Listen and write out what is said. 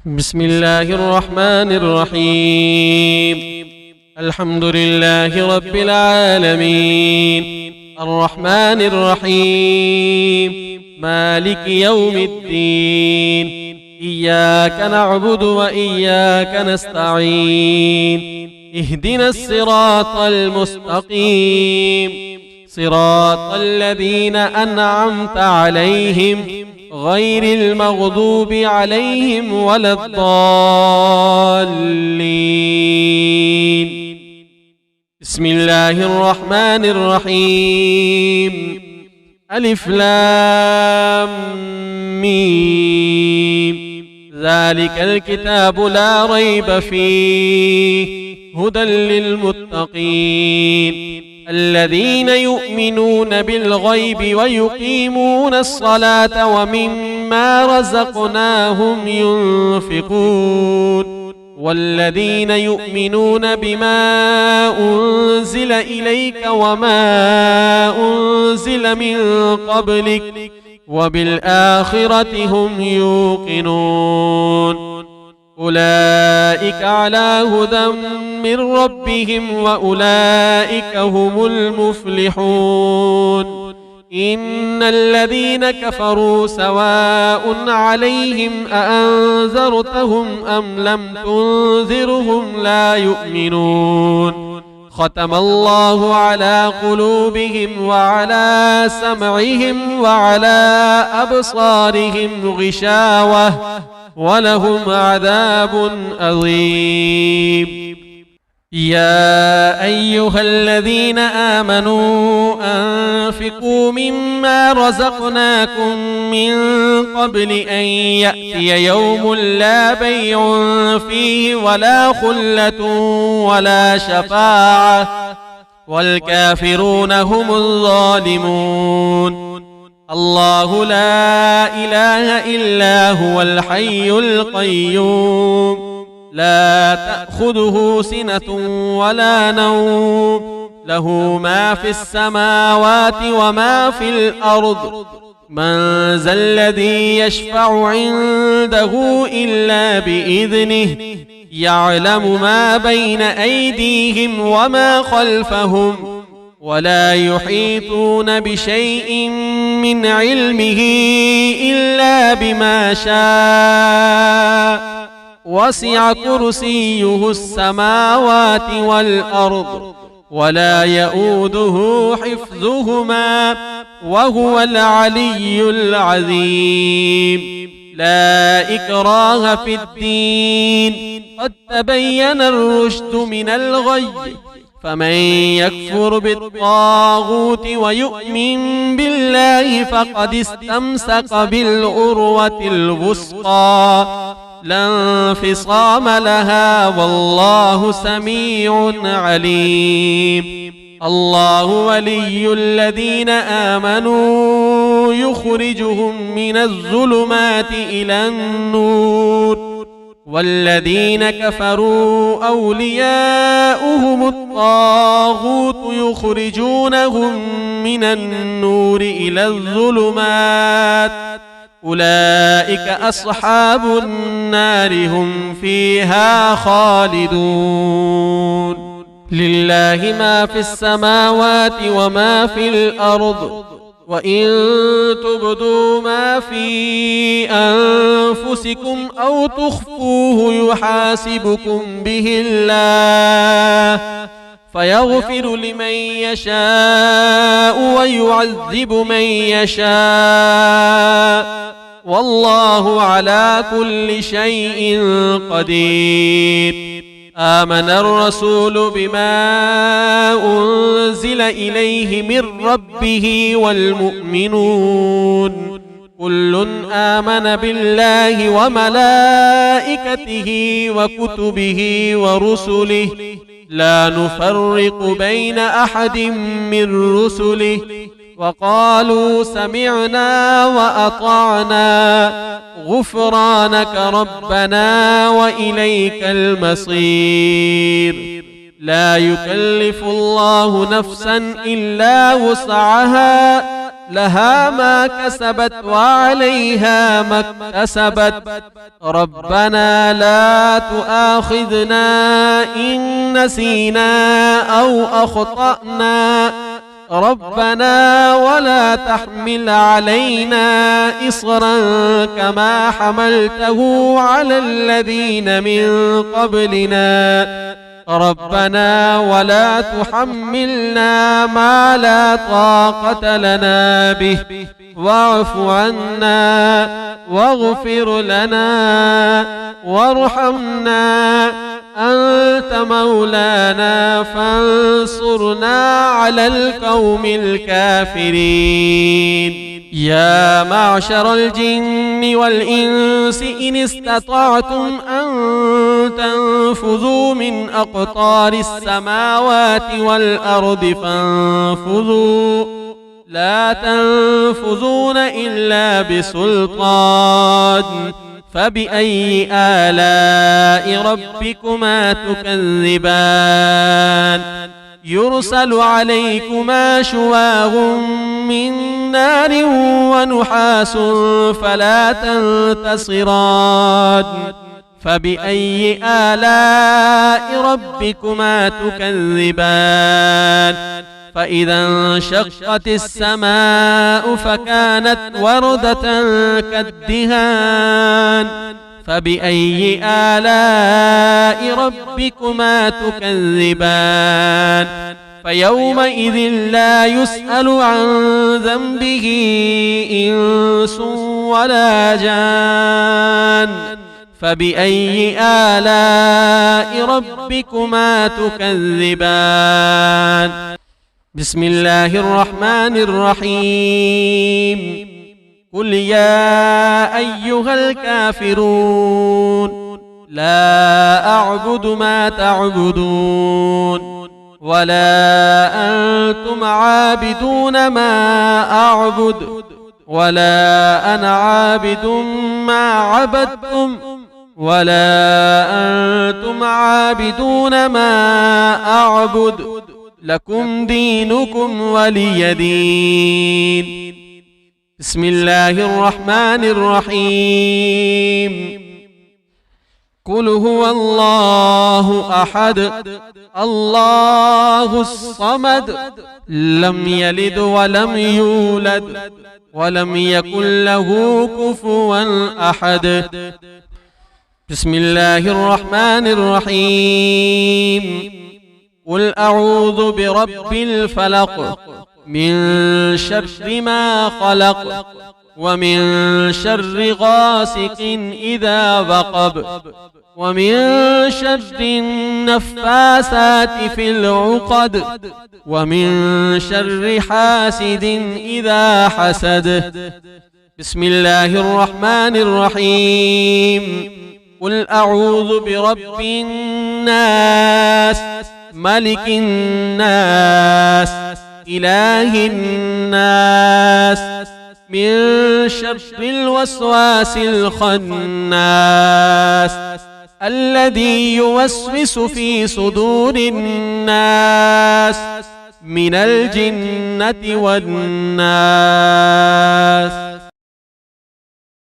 بسم الله الرحمن الرحيم. الحمد لله رب العالمين، الرحمن الرحيم، مالك يوم الدين. إياك نعبد وإياك نستعين. اهدنا الصراط المستقيم، صراط الذين أنعمت عليهم غير المغضوب عليهم ولا الضالين. بسم الله الرحمن الرحيم. ألف لام ميم. ذلك الكتاب لا ريب فيه هدى للمتقين الذين يؤمنون بالغيب ويقيمون الصلاة ومما رزقناهم ينفقون والذين يؤمنون بما أنزل إليك وما أنزل من قبلك وبالآخرة هم يوقنون. أولئك على هدى من ربهم وأولئك هم المفلحون. إن الذين كفروا سواء عليهم أأنذرتهم أم لم تنذرهم لا يؤمنون. ختم الله على قلوبهم وعلى سمعهم وعلى أبصارهم غشاوة ولهم عذاب عظيم. يا أيها الذين آمنوا أنفقوا مما رزقناكم من قبل أن يأتي يوم لا بيع فيه ولا خلة ولا شفاعة والكافرون هم الظالمون. الله لا إله إلا هو الحي القيوم لا تأخذه سنة ولا نوم له ما في السماوات وما في الأرض. من ذا الذي يشفع عنده إلا بإذنه يعلم ما بين أيديهم وما خلفهم ولا يحيطون بشيء من علمه إلا بما شاء وسع كرسيه السماوات والأرض ولا يؤوده حفظهما وهو العلي العظيم. لا إكراه في الدين قد تبين الرشد من الغي فمن يكفر بالطاغوت ويؤمن بالله فقد استمسك بالعروة الوثقى لا انفصام لها والله سميع عليم. الله ولي الذين آمنوا يخرجهم من الظلمات إلى النور والذين كفروا أولياؤهم الطاغوت يخرجونهم من النور إلى الظلمات أولئك أصحاب النار هم فيها خالدون. لله ما في السماوات وما في الأرض وإن تبدوا ما في أنفسكم أو تخفوه يحاسبكم به الله فيغفر لمن يشاء ويعذب من يشاء والله على كل شيء قدير. آمن الرسول بما أنزل إليه من ربه والمؤمنون كل آمن بالله وملائكته وكتبه ورسله لا نفرق بين أحد من رسله وقالوا سمعنا وأطعنا غفرانك ربنا وإليك المصير. لا يكلف الله نفسا إلا وسعها لها ما كسبت وعليها ما اكتسبت ربنا لا تؤاخذنا إن نسينا أو أخطأنا ربنا ولا تحمل علينا إصرا كما حملته على الذين من قبلنا ربنا ولا تحملنا ما لا طاقة لنا به واعف عنا واغفر لنا وارحمنا أنت مولانا فانصرنا على القوم الكافرين يا معشر الجن والإنس إن استطعتم أن تنفذوا من أقطار السماوات والأرض فانفذوا لا تنفذون إلا بسلطان فبأي آلاء ربكما تكذبان يرسل عليكما شواظ من نار ونحاس فلا تنتصران فبأي آلاء ربكما تكذبان فإذا انشقت السماء فكانت وردة كالدهان فبأي آلاء ربكما تكذبان فيومئذ لا يسأل عن ذنبه إنس ولا جان فبأي آلاء ربكما تكذبان بسم الله الرحمن الرحيم قل يا أيها الكافرون لا أعبد ما تعبدون ولا أنتم عابدون ما أعبد ولا أنا عابد ما عبدتم ولا أنتم عابدون ما أعبد لكم دينكم ولي دين بسم الله الرحمن الرحيم قل هو الله أحد الله الصمد لم يلد ولم يولد ولم يكن له كفوا أحد بسم الله الرحمن الرحيم قل أعوذ برب الفلق من شر ما خلق ومن شر غاسق إذا وقب ومن شر النفاسات في العقد ومن شر حاسد إذا حسد بسم الله الرحمن الرحيم قل أعوذ برب الناس ملك الناس إله الناس من شر الوسواس الخناس الذي يوسوس في صدور الناس من الجنة والناس